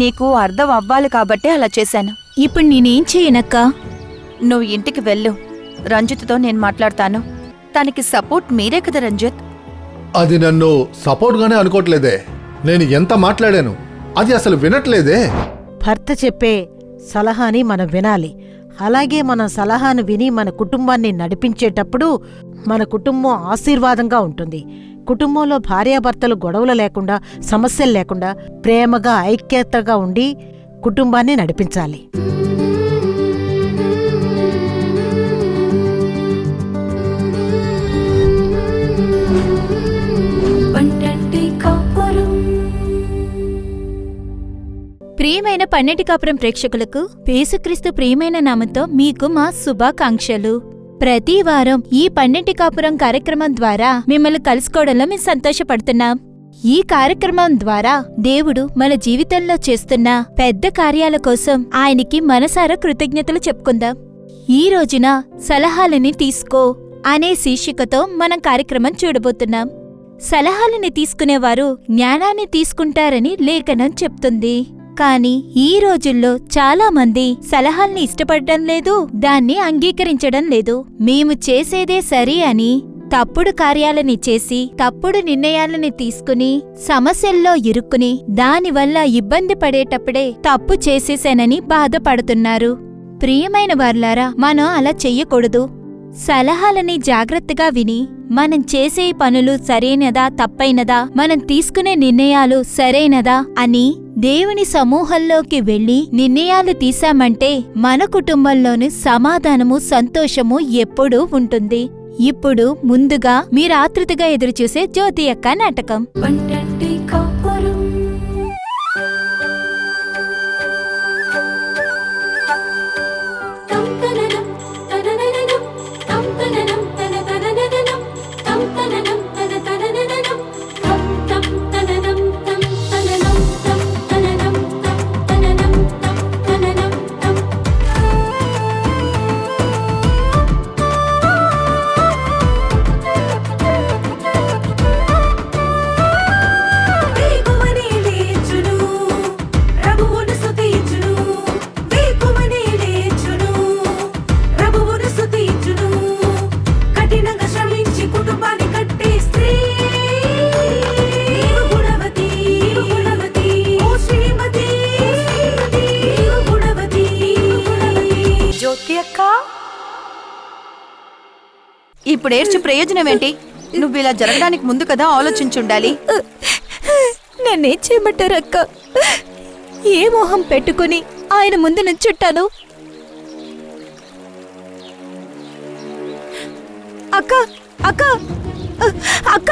నీకు అర్థం అవ్వాలి కాబట్టే అలా చేశాను. ఇప్పుడు నేనేం చేయనక్కా? నువ్వు ఇంటికి వెళ్ళు. రంజిత్తో నేను మాట్లాడతాను. తనకి సపోర్ట్ మీరే కదా రంజిత్. అది నన్ను సపోర్ట్గానే అనుకోవట్లేదే. నేను ఎంత మాట్లాడాను అది అసలు వినట్లేదే. భర్త చెప్పే సలహాని మనం వినాలి. అలాగే మన సలహాను విని మన కుటుంబాన్ని నడిపించేటప్పుడు మన కుటుంబం ఆశీర్వాదంగా ఉంటుంది. కుటుంబంలో భార్యాభర్తలు గొడవలు లేకుండా, సమస్యలు లేకుండా ప్రేమగా ఐక్యతగా ఉండి కుటుంబాన్ని నడిపించాలి. ప్రియమైన పన్నెటి కాపురం ప్రేక్షకులకు యేసుక్రీస్తు ప్రియమైన నామంతో మీకు మా శుభాకాంక్షలు. ప్రతి వారం ఈ పన్నెటి కాపురం కార్యక్రమం ద్వారా మిమ్మల్ని కలుసుకోవడంలో మేము సంతోషపడుతున్నాం. ఈ కార్యక్రమం ద్వారా దేవుడు మన జీవితంలో చేస్తున్న పెద్ద కార్యాల కోసం ఆయనకి మనసారా కృతజ్ఞతలు చెప్పుకుందాం. ఈ రోజున సలహాలని తీసుకో అనే శీర్షికతో మనం కార్యక్రమం చూడబోతున్నాం. సలహాలని తీసుకునేవారు జ్ఞానాన్ని తీసుకుంటారని లేఖనం చెప్తుంది. కానీ ఈ రోజుల్లో చాలా మంది సలహాల్ని ఇష్టపడడం లేదు, దాన్ని అంగీకరించడం లేదు. మేము చేసేదే సరి అని తప్పుడు కార్యాలని చేసి తప్పుడు నిర్ణయాలని తీసుకుని సమస్యల్లో ఇరుక్కుని దానివల్ల ఇబ్బంది పడేటప్పుడే తప్పు చేసేశానని బాధపడుతున్నారు. ప్రియమైన వార్లారా, మనం అలా చెయ్యకూడదు. సలహాలని జాగ్రత్తగా విని మనం చేసే పనులు సరైనదా తప్పైనదా, మనం తీసుకునే నిర్ణయాలు సరైనదా అని దేవుని సమూహంలోకి వెళ్లి నిర్ణయాలు తీశామంటే మన కుటుంబంలోని సమాధానము సంతోషము ఎప్పుడూ ఉంటుంది. ఇప్పుడు ముందుగా మీరు ఆతృతగా ఎదురుచూసే జ్యోతి అక్క నాటకం. ఇప్పుడు ఏడ్చి ప్రయోజనమేంటి? నువ్విలా జరగడానికి ముందు కదా ఆలోచించుండాలి. నన్నేం చేయమంటారక్క? ఏ మోహం పెట్టుకుని ఆయన ముందు నుంచుంటాను? అక్క అక్క అక్క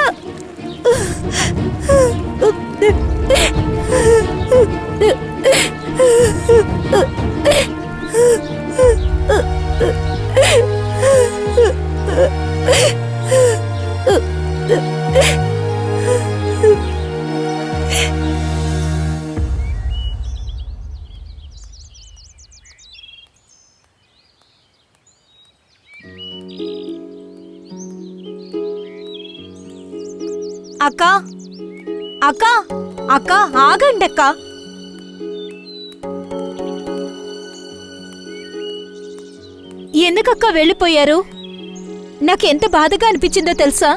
అక్క అక్క అక్క ఆగండక్క. ఎందుకక్క వెళ్ళిపోయారు? నాకెంత బాధగా అనిపించిందో తెలుసా?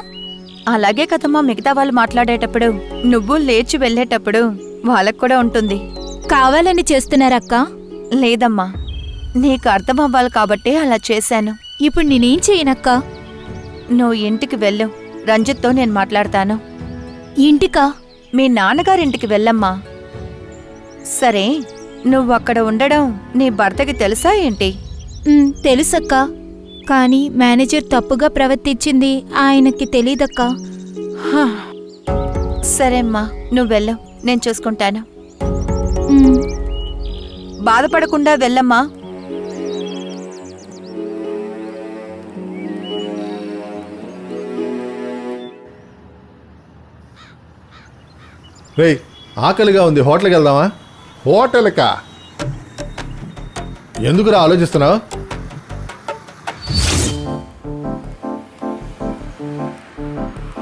అలాగే కదమ్మా, మిగతా వాళ్ళు మాట్లాడేటప్పుడు నువ్వు లేచి వెళ్ళేటప్పుడు వాళ్ళకు కూడా ఉంటుంది. కావాలని చేస్తున్నారక్క? లేదమ్మా, నీకు అర్థమవ్వాలి కాబట్టి అలా చేశాను. ఇప్పుడు నేనేం చేయనక్క? నువ్వు ఇంటికి వెళ్ళు. రంజిత్తో నేను మాట్లాడతాను. ఇంటికా? మీ నాన్నగారింటికి వెళ్ళమ్మా. సరే, నువ్వక్కడ ఉండడం నీ భర్తకి తెలుసా ఏంటి? తెలుసక్క, కానీ మేనేజర్ తప్పుగా ప్రవర్తించింది ఆయనకి తెలీదక్కా. సరేమ్మా, నువ్వు వెళ్ళు, నేను చూసుకుంటాను. బాధపడకుండా వెళ్ళమ్మా. రేయ్, ఆకలిగా ఉంది, హోటల్కి వెళ్దామా? హోటల్కా? ఎందుకురా ఆలోచిస్తున్నావు?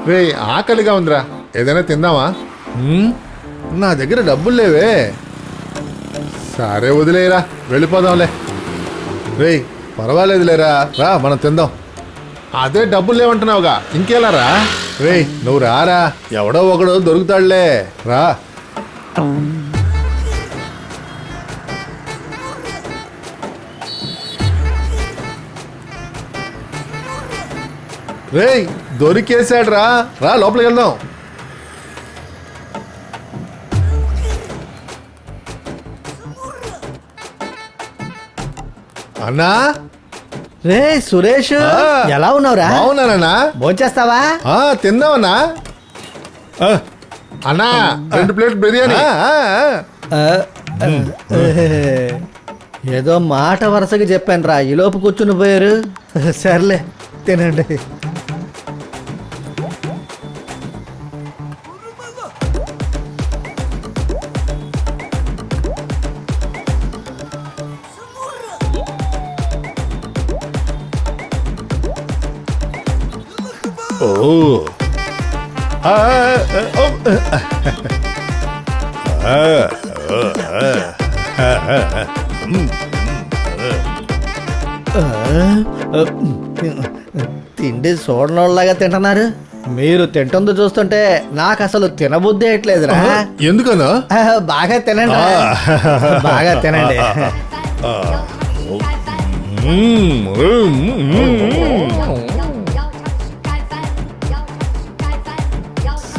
రే, ఆకలిగా ఉందిరా, ఏదైనా తిందామా? నా దగ్గర డబ్బులు లేవే. సరే వదిలేరా, వెళ్ళిపోదాంలే. రేయ్ పర్వాలేదులేరా, రా మనం తిందాం. అదే డబ్బులు లేవంటున్నావుగా, ఇంకేలా రా. రేయ్ నువ్వు రారా, ఎవడో ఒకడు దొరుకుతాడులే, రా. రేయ్ దొరికేశాడు రా, రా లోపలికి వెళ్దాం. అన్నా రే సురేష్, ఆ. ఎలా ఉన్నావురా? బాగున్నానన్నా. భోంచేస్తావా? తిందామన్నా. అన్నా 2 ప్లేట్ బిర్యానీ. ఏదో మాట వరుసగా చెప్పాను రా, ఈలోపు కూర్చుని పోయారు. సర్లే తినండి. ఓ ఆ, ఓ. తిండి చూడనోళ్ళలాగా తింటున్నారు. మీరు తింటుంది చూస్తుంటే నాకు అసలు తినబుద్ధి అయ్యట్లేదురా. ఎందుకన్నా? బాగా తినండి, బాగా తినండి.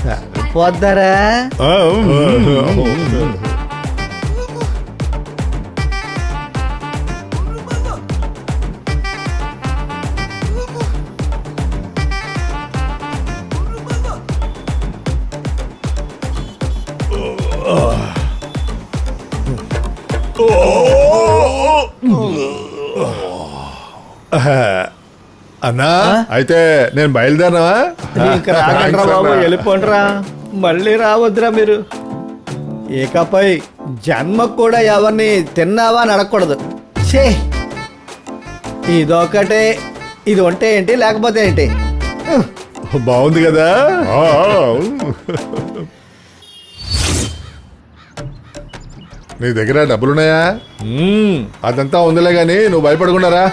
సరిపోద్దారా? అన్నా అయితే నేను బయలుదేరినావా? ఇంకా రాకండ్రా బాబు, వెళ్ళిపోండిరా. మళ్ళీ రావద్దురా మీరు. ఇకపై జన్మకు కూడా ఎవరిని తిన్నావా అని అడగకూడదు. ఛే, ఇదొకటే. ఇది ఉంటే ఏంటి, లేకపోతే ఏంటి? బాగుంది కదా. నీ దగ్గర డబ్బులున్నాయా? అదంతా ఉందిలే గాని నువ్వు భయపడకుండా రా.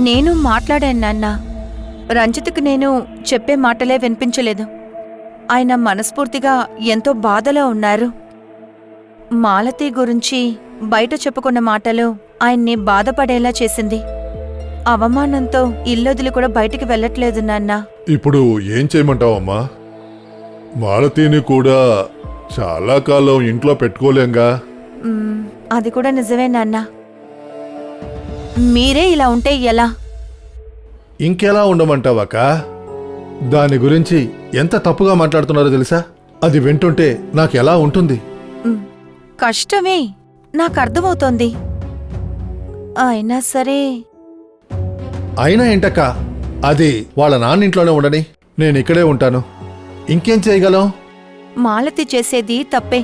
నేను మాట్లాడాను నాన్న. రంజిత్కి నేను చెప్పే మాటలే వినిపించలేదు. ఆయన మనస్ఫూర్తిగా ఎంతో బాధలో ఉన్నారు. మాలతి గురించి బయట చెప్పుకున్న మాటలు ఆయన్ని బాధపడేలా చేసింది. అవమానంతో ఇల్లొదిలి కూడా బయటికి వెళ్ళట్లేదు నాన్న. ఇప్పుడు ఏం చేయమంటావమ్మా? మాలతీని కూడా చాలా కాలం ఇంట్లో పెట్టుకోలేంగా. అది కూడా నిజమే నాన్న. మీరే ఇలా ఉంటే ఎలా? ఇంకెలా ఉండమంటావాక? దాని గురించి ఎంత తప్పుగా మాట్లాడుతున్నారో తెలుసా? అది వింటుంటే నాకెలా ఉంటుంది? కష్టమే, నాకు అర్థమవుతోంది. అయినా సరే. అయినా ఏంటక్క, అది వాళ్ళ నాన్నింట్లోనే ఉండని, నేను ఇక్కడే ఉంటాను. ఇంకేం చేయగలం? మాలతి చేసేది తప్పే.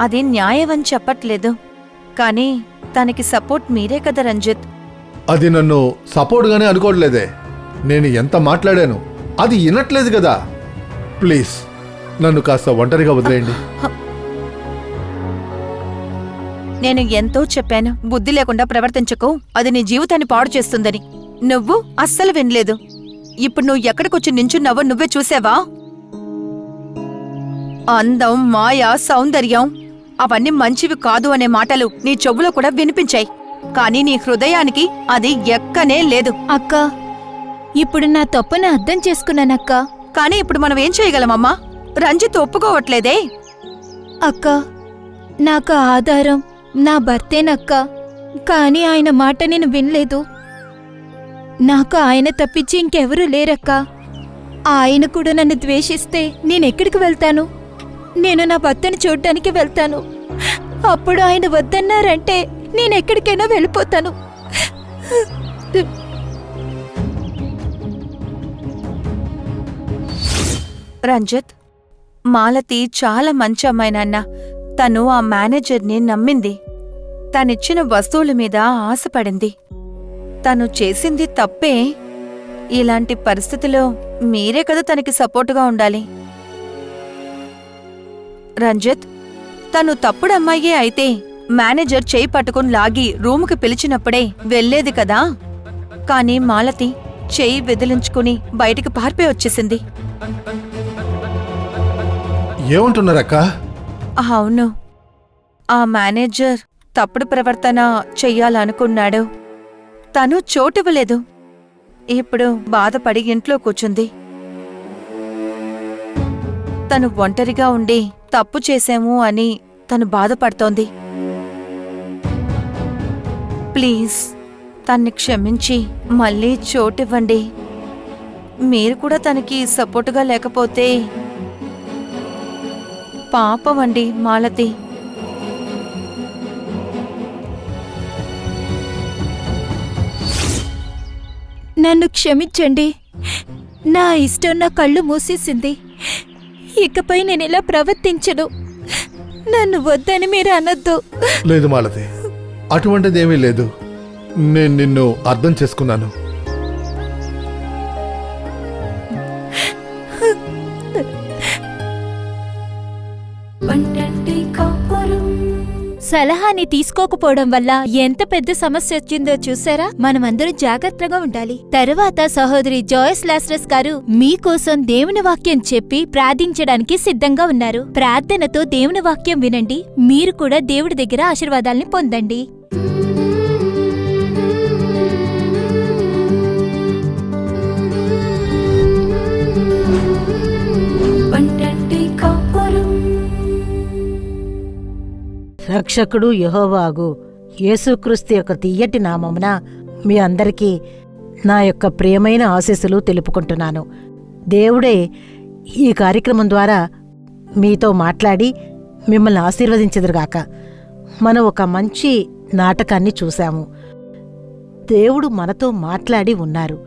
అది న్యాయమని చెప్పట్లేదు. కానీ తనకి సపోర్ట్ మీరే కదా రంజిత్. అది నన్ను సపోర్ట్గానే అనుకోవట్లేదే. నేను ఎంత మాట్లాడాను, అది వినట్లేదు కదా. ప్లీజ్ నన్ను కాస్త ఒంటరిగా వదిలేయండి. నేను ఎంతో చెప్పాను, బుద్ధి లేకుండా ప్రవర్తించకు, అది నీ జీవితాన్ని పాడు చేస్తుందని. నువ్వు అస్సలు వినలేదు. ఇప్పుడు నువ్వు ఎక్కడికొచ్చి నించున్నావో నువ్వే చూసావా? అందం, మాయ, సౌందర్యం అవన్నీ మంచివి కాదు అనే మాటలు నీ చెవులో కూడా వినిపించాయి. కానీ నీ హృదయానికి అది ఎక్కనే లేదు. అక్క, ఇప్పుడు నా తప్పును అర్థం చేసుకున్నానక్క. కానీ ఇప్పుడు మనం ఏం చేయగలమమ్మా? రంజిత్ ఒప్పుకోవట్లేదే. అక్క, నాకు ఆధారం నా భర్తేనక్క. కానీ ఆయన మాట నేను వినలేదు. నాకు ఆయన తప్పించి ఇంకెవరూ లేరక్క. ఆయన కూడా నన్ను ద్వేషిస్తే నేనెక్కడికి వెళ్తాను? నేను నా భర్తను చూడ్డానికి వెళ్తాను. అప్పుడు ఆయన వద్దన్నారంటే నేనెక్కడికైనా వెళ్ళిపోతాను. రంజిత్, మాలతి చాలా మంచి అమ్మాయి నాన్న. తను ఆ మేనేజర్ని నమ్మింది. తనిచ్చిన వస్తువుల మీద ఆశపడింది. తను చేసింది తప్పే. ఇలాంటి పరిస్థితిలో మీరే కదా తనకి సపోర్టుగా ఉండాలి. రంజిత్, తను తప్పుడమ్మాయే అయితే మేనేజర్ చేయి పట్టుకుని లాగి రూముకి పిలిచినప్పుడే వెళ్ళేది కదా. కాని మాలతి చెయ్యి విదిలించుకుని బయటికి పారిపోయి వచ్చేసింది. ఏమంటున్నారక్క? అవును, ఆ మేనేజర్ తప్పుడు ప్రవర్తన చెయ్యాలనుకున్నాడు. తను చోటివ్వలేదు. ఇప్పుడు బాధపడి ఇంట్లో కూర్చుంది. తను ఒంటరిగా ఉండి తప్పు చేశాము అని తను బాధపడుతోంది. ప్లీజ్ తన్ని క్షమించి మళ్ళీ చోటివ్వండి. మీరు కూడా తనకి సపోర్టుగా లేకపోతే పాపమండి మాలతి. నన్ను క్షమించండి. నా ఇష్టం నా కళ్ళు మూసేసింది. ఇకపై నేను ఇలా ప్రవర్తించను. నన్ను వద్దని మీరు అనొద్దు. లేదు మాలతి, అటువంటిదేమీ లేదు. నేను నిన్ను అర్థం చేసుకున్నాను. సలహాని తీసుకోకపోవడం వల్ల ఎంత పెద్ద సమస్య వచ్చిందో చూసారా? మనమందరం జాగ్రత్తగా ఉండాలి. తరువాత సహోదరి జాయిస్ లాస్రస్ గారు మీకోసం దేవుని వాక్యం చెప్పి ప్రార్థించడానికి సిద్ధంగా ఉన్నారు. ప్రార్థనతో దేవుని వాక్యం వినండి. మీరు కూడా దేవుడి దగ్గర ఆశీర్వాదాల్ని పొందండి. రక్షకుడు యెహోవాగు యేసుక్రీస్తు యొక్క తియ్యటి నామమున మీ అందరికీ నా యొక్క ప్రియమైన ఆశీస్సులు తెలుపుకుంటున్నాను. దేవుడే ఈ కార్యక్రమం ద్వారా మీతో మాట్లాడి మిమ్మల్ని ఆశీర్వదించెదరుగాక. మనం ఒక మంచి నాటకాన్ని చూశాము. దేవుడు మనతో మాట్లాడి ఉన్నారు.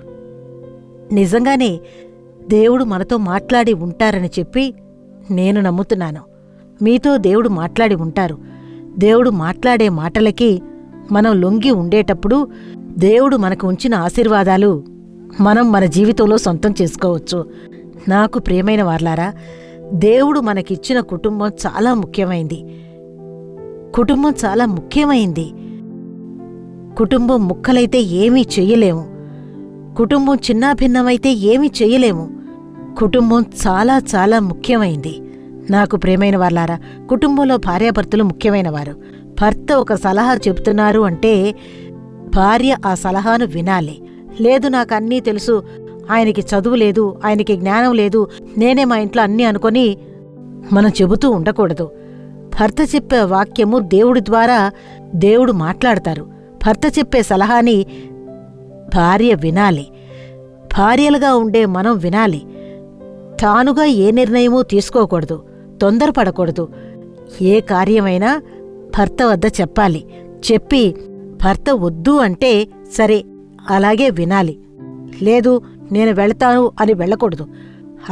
నిజంగానే దేవుడు మనతో మాట్లాడి ఉంటారని చెప్పి నేను నమ్ముతున్నాను. మీతో దేవుడు మాట్లాడి ఉంటారు. దేవుడు మాట్లాడే మాటలకి మనం లొంగి ఉండేటప్పుడు దేవుడు మనకు ఉంచిన ఆశీర్వాదాలు మనం మన జీవితంలో సొంతం చేసుకోవచ్చు. నాకు ప్రియమైన వార్లారా, దేవుడు మనకిచ్చిన కుటుంబం చాలా ముఖ్యమైంది. కుటుంబం చాలా ముఖ్యమైంది. కుటుంబం ముక్కలైతే ఏమీ చెయ్యలేము. కుటుంబం చిన్నాభిన్నమైతే ఏమీ చెయ్యలేము. కుటుంబం చాలా చాలా ముఖ్యమైంది. నాకు ప్రియమైన వాళ్ళారా, కుటుంబంలో భార్యాభర్తలు ముఖ్యమైనవారు. భర్త ఒక సలహా చెబుతున్నారు అంటే భార్య ఆ సలహాను వినాలి. లేదు నాకు అన్నీ తెలుసు, ఆయనకి చదువు లేదు, ఆయనకి జ్ఞానం లేదు, నేనే మా ఇంట్లో అన్నీ అనుకొని మనం చెబుతూ ఉండకూడదు. భర్త చెప్పే వాక్యము దేవుడి ద్వారా దేవుడు మాట్లాడతారు. భర్త చెప్పే సలహాని భార్య వినాలి. భార్యలుగా ఉండే మనం వినాలి. తానుగా ఏ నిర్ణయమూ తీసుకోకూడదు, తొందరపడకూడదు. ఏ కార్యమైనా భర్త వద్ద చెప్పాలి. చెప్పి భర్త వద్దు అంటే సరే అలాగే వినాలి. లేదు నేను వెళతాను అని వెళ్ళకూడదు.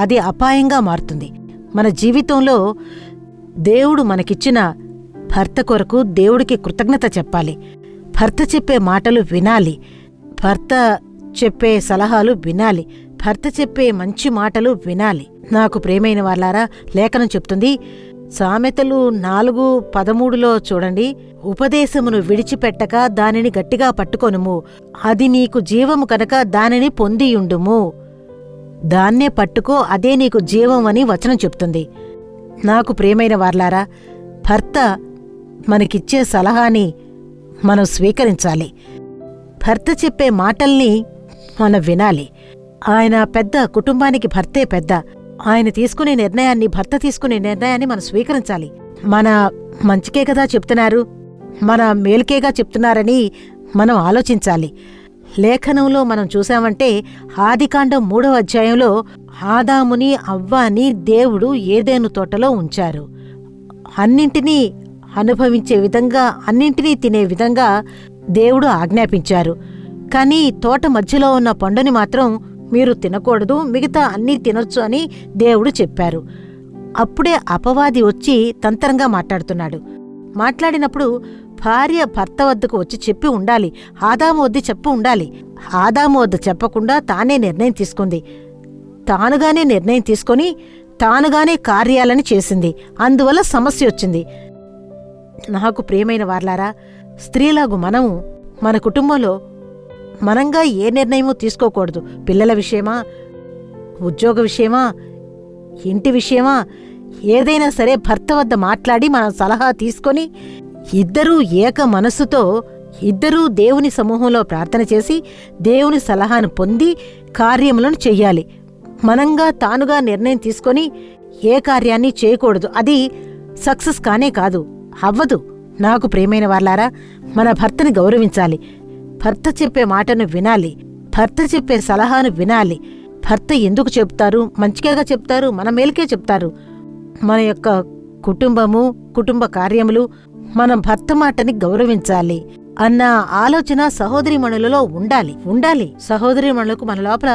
అది అపాయంగా మారుతుంది. మన జీవితంలో దేవుడు మనకిచ్చిన భర్త కొరకు దేవుడికి కృతజ్ఞత చెప్పాలి. భర్త చెప్పే మాటలు వినాలి. భర్త చెప్పే సలహాలు వినాలి. భర్త చెప్పే మంచి మాటలు వినాలి. నాకు ప్రియమైన వాళ్ళారా, లేఖనం చెప్తుంది సామెతలు 4:13 చూడండి. ఉపదేశమును విడిచిపెట్టక దానిని గట్టిగా పట్టుకొనుము, అది నీకు జీవము కనుక దానిని పొందియుండుము. దాన్నే పట్టుకో, అదే నీకు జీవం అని వచనం చెప్తుంది. నాకు ప్రియమైన వార్లారా, భర్త మనకిచ్చే సలహాని మనం స్వీకరించాలి. భర్త చెప్పే మాటల్ని మనం వినాలి. ఆయన పెద్ద, కుటుంబానికి భర్తే పెద్ద. ఆయన తీసుకునే నిర్ణయాన్ని, భర్త తీసుకునే నిర్ణయాన్ని మనం స్వీకరించాలి. మన మంచికే కదా చెప్తున్నారు, మన మేలుకేగా చెప్తున్నారని మనం ఆలోచించాలి. లేఖనంలో మనం చూశామంటే ఆదికాండం 3వ అధ్యాయంలో ఆదాముని అవ్వాని దేవుడు ఏదెను తోటలో ఉంచారు. అన్నింటినీ అనుభవించే విధంగా, అన్నింటినీ తినే విధంగా దేవుడు ఆజ్ఞాపించారు. కానీ తోట మధ్యలో ఉన్న పండుని మాత్రం మీరు తినకూడదు, మిగతా అన్నీ తినొచ్చు అని దేవుడు చెప్పారు. అప్పుడే అపవాది వచ్చి తంత్రంగా మాట్లాడుతున్నాడు. మాట్లాడినప్పుడు భార్య భర్త వద్దకు వచ్చి చెప్పి ఉండాలి. ఆదాము వద్ద చెప్పి ఉండాలి. ఆదాము వద్ద చెప్పకుండా తానే నిర్ణయం తీసుకుంది. తానుగానే నిర్ణయం తీసుకొని తానుగానే కార్యాలని చేసింది. అందువల్ల సమస్య వచ్చింది. నాకు ప్రియమైన వార్లారా, స్త్రీలాగు మనము మన కుటుంబంలో మనంగా ఏ నిర్ణయమూ తీసుకోకూడదు. పిల్లల విషయమా, ఉద్యోగ విషయమా, ఇంటి విషయమా, ఏదైనా సరే భర్త వద్ద మాట్లాడి మనం సలహా తీసుకొని ఇద్దరూ ఏక మనస్సుతో ఇద్దరూ దేవుని సమూహంలో ప్రార్థన చేసి దేవుని సలహాను పొంది కార్యములను చెయ్యాలి. మనంగా తానుగా నిర్ణయం తీసుకొని ఏ కార్యాన్ని చేయకూడదు. అది సక్సెస్ కానే కాదు, అవ్వదు. నాకు ప్రియమైన వార్లారా, మన భర్తని గౌరవించాలి. భర్త చెప్పే మాటను వినాలి. భర్త చెప్పే సలహాను వినాలి. భర్త ఎందుకు చెప్తారు? మంచిగా చెప్తారు, మన మేలుకే చెప్తారు. మన యొక్క కుటుంబము, కుటుంబ కార్యములు మన భర్త మాటని గౌరవించాలి అన్న ఆలోచన సహోదరీమణులలో ఉండాలి. సహోదరీమణులకు మన లోపల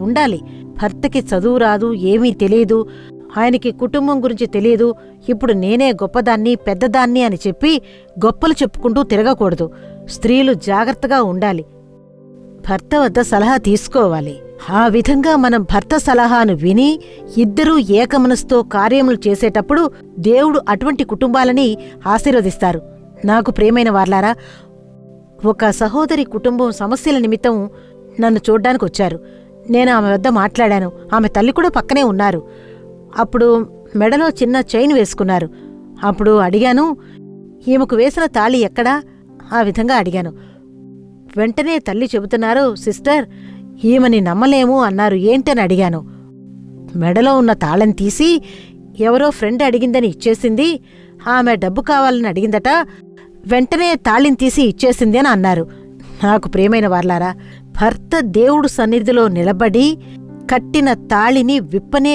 ఉండాలి. భర్తకి చదువు రాదు, ఏమీ తెలియదు, ఆయనకి కుటుంబం గురించి తెలియదు, ఇప్పుడు నేనే గొప్పదాన్ని, పెద్దదాన్ని అని చెప్పి గొప్పలు చెప్పుకుంటూ తిరగకూడదు. స్త్రీలు జాగ్రత్తగా ఉండాలి. భర్త వద్ద సలహా తీసుకోవాలి. ఆ విధంగా మనం భర్త సలహాను విని ఇద్దరూ ఏకమనసుతో కార్యములు చేసేటప్పుడు దేవుడు అటువంటి కుటుంబాలని ఆశీర్వదిస్తారు. నాకు ప్రియమైన వార్లారా, ఒక సహోదరి కుటుంబం సమస్యల నిమిత్తం నన్ను చూడ్డానికి వచ్చారు. నేను ఆమె వద్ద మాట్లాడాను. ఆమె తల్లి కూడా పక్కనే ఉన్నారు. అప్పుడు మెడలో చిన్న చైన్ వేసుకున్నారు. అప్పుడు అడిగాను, ఈమెకు వేసిన తాళి ఎక్కడా? ఆ విధంగా అడిగాను. వెంటనే తల్లి చెబుతున్నారు, సిస్టర్, ఈమెని నమ్మలేము అన్నారు. ఏంటని అడిగాను. మెడలో ఉన్న తాళం తీసి ఎవరో ఫ్రెండ్ అడిగిందని ఇచ్చేసింది, ఆమె డబ్బు కావాలని అడిగిందట, వెంటనే తాళిని తీసి ఇచ్చేసింది అని అన్నారు. నాకు ప్రియమైన వార్లారా, భర్త దేవుడు సన్నిధిలో నిలబడి కట్టిన తాళిని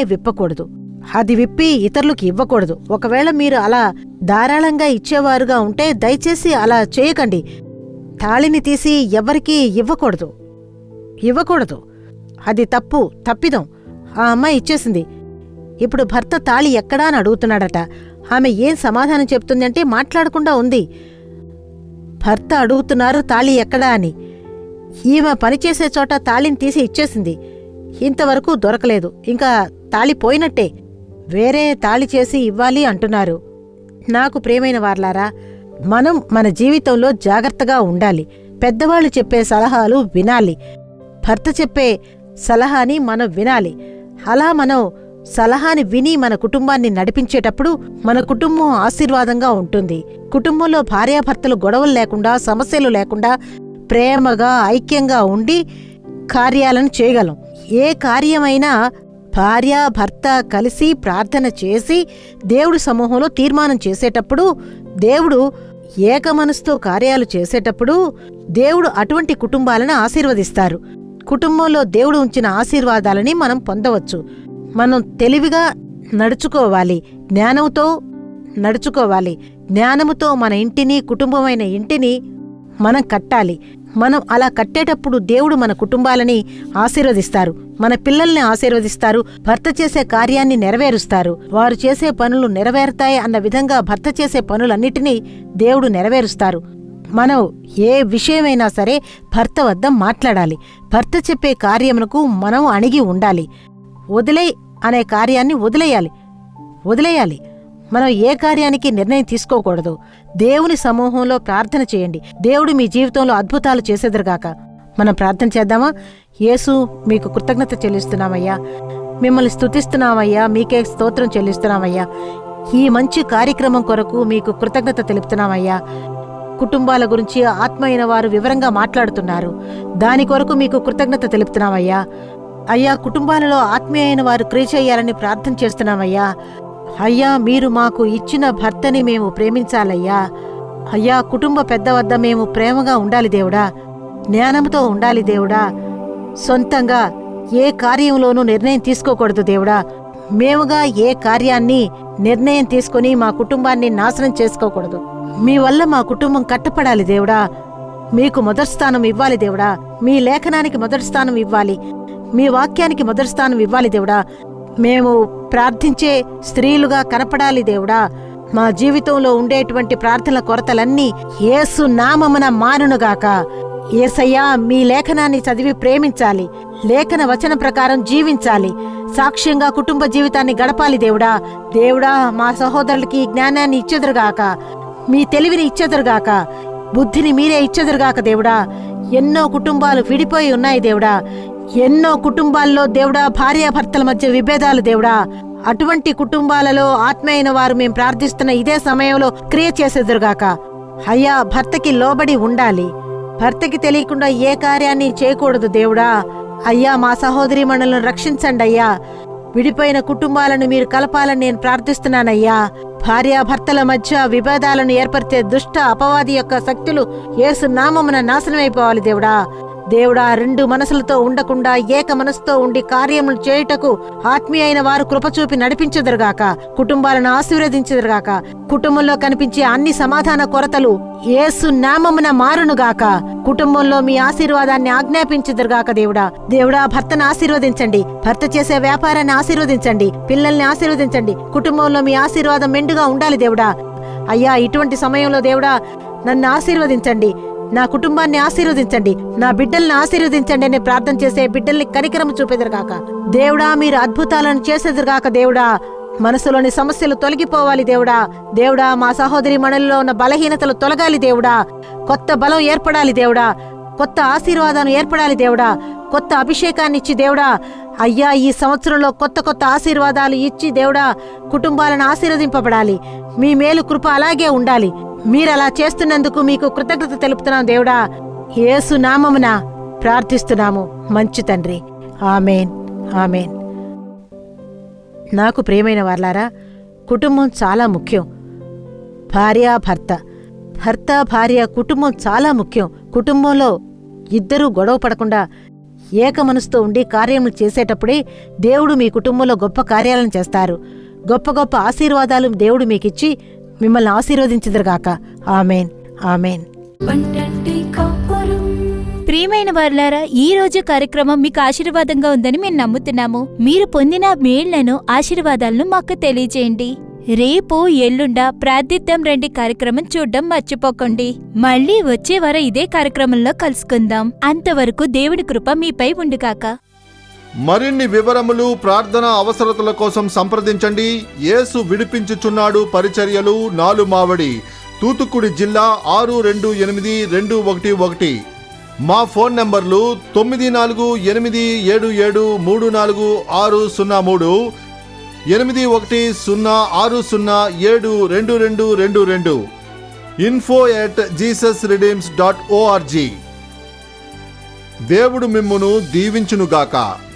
విప్పకూడదు. అది విప్పి ఇతరులకు ఇవ్వకూడదు. ఒకవేళ మీరు అలా ధారాళంగా ఇచ్చేవారుగా ఉంటే దయచేసి అలా చేయకండి. తాళిని తీసి ఎవరికీ ఇవ్వకూడదు. అది తప్పిదం. ఆ అమ్మాయి ఇచ్చేసింది. ఇప్పుడు భర్త తాళి ఎక్కడా అని అడుగుతున్నాడట. ఆమె ఏం సమాధానం చెప్తుందంటే మాట్లాడకుండా ఉంది. భర్త అడుగుతున్నారు తాళి ఎక్కడా అని. ఈమె పనిచేసే చోట తాళిని తీసి ఇచ్చేసింది. ఇంతవరకు దొరకలేదు. ఇంకా తాళి పోయినట్టే. వేరే తాళి చేసి ఇవ్వాలి అంటున్నారు. నాకు ప్రియమైన వార్లారా, మనం మన జీవితంలో జాగ్రత్తగా ఉండాలి. పెద్దవాళ్ళు చెప్పే సలహాలు వినాలి. భర్త చెప్పే సలహాని మనం వినాలి. అలా మనం సలహాని విని మన కుటుంబాన్ని నడిపించేటప్పుడు మన కుటుంబం ఆశీర్వాదంగా ఉంటుంది. కుటుంబంలో భార్యాభర్తలు గొడవలు లేకుండా, సమస్యలు లేకుండా ప్రేమగా, ఐక్యంగా ఉండి కార్యాలను చేయగలం. ఏ కార్యమైనా భార్య భర్త కలిసి ప్రార్థన చేసి దేవుడి సమూహంలో తీర్మానం చేసేటప్పుడు, దేవుడు ఏకమనసుతో కార్యాలు చేసేటప్పుడు దేవుడు అటువంటి కుటుంబాలను ఆశీర్వదిస్తారు. కుటుంబంలో దేవుడు ఉంచిన ఆశీర్వాదాలని మనం పొందవచ్చు. మనం తెలివిగా నడుచుకోవాలి, జ్ఞానంతో నడుచుకోవాలి. జ్ఞానముతో మన ఇంటిని, కుటుంబమైన ఇంటిని మనం కట్టాలి. మనం అలా కట్టేటప్పుడు దేవుడు మన కుటుంబాలని ఆశీర్వదిస్తారు, మన పిల్లల్ని ఆశీర్వదిస్తారు, భర్త చేసే కార్యాన్ని నెరవేరుస్తారు. వారు చేసే పనులు నెరవేరుతాయి అన్న విధంగా భర్త చేసే పనులన్నిటినీ దేవుడు నెరవేరుస్తారు. మనం ఏ విషయమైనా సరే భర్త వద్ద మాట్లాడాలి. భర్త చెప్పే కార్యమునకు మనం అణిగి ఉండాలి. వదిలే అనే కార్యాన్ని వదిలేయాలి. మనం ఏ కార్యానికి నిర్ణయం తీసుకోకూడదు. దేవుని సమూహంలో ప్రార్థన చేయండి. దేవుడు మీ జీవితంలో అద్భుతాలు చేసేదరుగాక. మనం ప్రార్థన చేద్దామా? యేసు, మీకు కృతజ్ఞత చెల్లిస్తున్నామయ్యా. మిమ్మల్ని స్తుతిస్తున్నామయ్యా. మీకే స్తోత్రం చెల్లిస్తున్నామయ్యా. ఈ మంచి కార్యక్రమం కొరకు మీకు కృతజ్ఞత తెలుపుతున్నామయ్యా. కుటుంబాల గురించి ఆత్మ అయిన వారు వివరంగా మాట్లాడుతున్నారు. దాని కొరకు మీకు కృతజ్ఞత తెలుపుతున్నామయ్యా. అయ్యా, కుటుంబాలలో ఆత్మీయ అయిన వారు క్రియ చేయాలని ప్రార్థన చేస్తున్నామయ్యా. అయ్యా, మీరు మాకు ఇచ్చిన భర్తని మేము ప్రేమించాలయ్యా. అయ్యా, కుటుంబ పెద్ద వద్ద మేము ప్రేమగా ఉండాలి దేవుడా, జ్ఞానంతో ఉండాలి దేవుడా. సొంతంగా ఏ కార్యంలోనూ నిర్ణయం తీసుకోకూడదు దేవుడా. మేముగా ఏ కార్యాన్ని నిర్ణయం తీసుకుని మా కుటుంబాన్ని నాశనం చేసుకోకూడదు. మీ వల్ల మా కుటుంబం కట్టపడాలి దేవుడా. మీకు మొదటి స్థానం ఇవ్వాలి దేవుడా. మీ లేఖనానికి మొదటి స్థానం ఇవ్వాలి. మీ వాక్యానికి మొదటి స్థానం ఇవ్వాలి దేవుడా. మేము ప్రార్థించే స్త్రీలుగా కనపడాలి దేవుడా. మా జీవితంలో ఉండేటువంటి ప్రార్థనల కొరతలన్నీ యేసు నామమున మానునుగాక. యేసయ్యా, మీ లేఖనాన్ని చదివి ప్రేమించాలి, లేఖన వచన ప్రకారం జీవించాలి, సాక్ష్యంగా కుటుంబ జీవితాన్ని గడపాలి దేవుడా. దేవుడా, మా సహోదరులకి జ్ఞానాన్ని ఇచ్చెదరుగాక. మీ తెలివిని ఇచ్చెదరుగాక, బుద్ధిని మీరే ఇచ్చెదరుగాక దేవుడా. ఎన్నో కుటుంబాలు విడిపోయి ఉన్నాయి దేవుడా. ఎన్నో కుటుంబాల్లో దేవుడా భార్యాభర్తల మధ్య విభేదాలు దేవుడా. అటువంటి కుటుంబాలలో ఆత్మీయైన వారు మేము ప్రార్థిస్తున్న ఇదే సమయంలో క్రియ చేసేదురుగాక. అయ్యా, భర్తకి లోబడి ఉండాలి. భర్తకి తెలియకుండా ఏ కార్యాన్ని చేయకూడదు దేవుడా. అయ్యా, మా సహోదరి మనలను రక్షించండి అయ్యా. విడిపోయిన కుటుంబాలను మీరు కలపాలని నేను ప్రార్థిస్తున్నానయ్యా. భార్యాభర్తల మధ్య విభేదాలను ఏర్పరిచే దుష్ట అపవాది యొక్క శక్తులు యేసు నామమున నాశనమైపోవాలి దేవుడా. దేవుడా, రెండు మనసులతో ఉండకుండా ఏక మనసుతో ఉండి కార్యములు చేయుటకు ఆత్మీయైన వారు కృపచూపి నడిపించెదరుగాక. కుటుంబాలను ఆశీర్వదించెదరుగాక. కుటుంబంలో కనిపించే అన్ని సమాధాన కొరతలు యేసు నామమున మారునుగాక. కుటుంబంలో మీ ఆశీర్వాదాన్ని ఆజ్ఞాపించెదరుగాక దేవుడా. దేవుడా, భర్తను ఆశీర్వదించండి. భర్త చేసే వ్యాపారాన్ని ఆశీర్వదించండి. పిల్లల్ని ఆశీర్వదించండి. కుటుంబంలో మీ ఆశీర్వాదం మెండుగా ఉండాలి దేవుడా. అయ్యా, ఇటువంటి సమయంలో దేవుడా నన్ను ఆశీర్వదించండి. నా కుటుంబాన్ని ఆశీర్వదించండి. నా బిడ్డల్ని ఆశీర్వదించండి అని ప్రార్థన చేసే బిడ్డల్ని కనికరము చూపెదరుగాక. దేవుడా, మీరు అద్భుతాలను చేసేదురుగాక దేవుడా. మనసులోని సమస్యలు తొలగిపోవాలి దేవుడా. దేవుడా, మా సహోదరి మనలో ఉన్న బలహీనతలు తొలగాలి దేవుడా. కొత్త బలం ఏర్పడాలి దేవుడా. కొత్త ఆశీర్వాదాలు ఏర్పడాలి దేవుడా. కొత్త అభిషేకాన్ని ఇచ్చి దేవుడా, అయ్యా, ఈ సంవత్సరంలో కొత్త కొత్త ఆశీర్వాదాలు ఇచ్చి దేవుడా కుటుంబాలను ఆశీర్వదింపబడాలి. మీ మేలు కృప అలాగే ఉండాలి. మీరలా చేస్తున్నందుకు మీకు కృతజ్ఞత తెలుపుతున్నాం దేవుడా. యేసు నామమున ప్రార్థిస్తున్నాము మంచి తండ్రి. ఆమేన్, ఆమేన్. నాకు ప్రియమైన వార్లారా, కుటుంబం చాలా ముఖ్యం. భార్య భర్త, భర్త భార్య కుటుంబం చాలా ముఖ్యం. కుటుంబంలో ఇద్దరూ గొడవ పడకుండా ఏక మనసుతో ఉండి కార్యములు చేసేటప్పుడే దేవుడు మీ కుటుంబంలో గొప్ప కార్యాలను చేస్తారు. గొప్ప గొప్ప ఆశీర్వాదాలు దేవుడు మీకిచ్చి మిమ్మల్ని ఆశీర్వదించుదురుగాక. ఆమేన్, ఆమేన్. ప్రియమైన వారులారా, ఈ రోజు కార్యక్రమం మీకు ఆశీర్వాదంగా ఉందని మేము నమ్ముతున్నాము. మీరు పొందిన మేళ్లను, ఆశీర్వాదాలను మాకు తెలియజేయండి. రేపు ఎల్లుండ ప్రార్థిద్దాం రండి కార్యక్రమం చూడడం మర్చిపోకండి. మళ్ళీ వచ్చే వారం ఇదే కార్యక్రమంలో కలుసుకుందాం. అంతవరకు దేవుడి కృప మీపై ఉండుగాక. మరిన్ని వివరములు, ప్రార్థన అవసరతల కోసం సంప్రదించండి. యేసు విడిపించుచున్నాడు పరిచర్యలు, నాలుమావడి, తూతుక్కుడి జిల్లా 628211. మా ఫోన్ నంబర్లు 9487734603, 8106072222, info@jesusredeems.org. దేవుడు మిమ్మును దీవించునుగాక.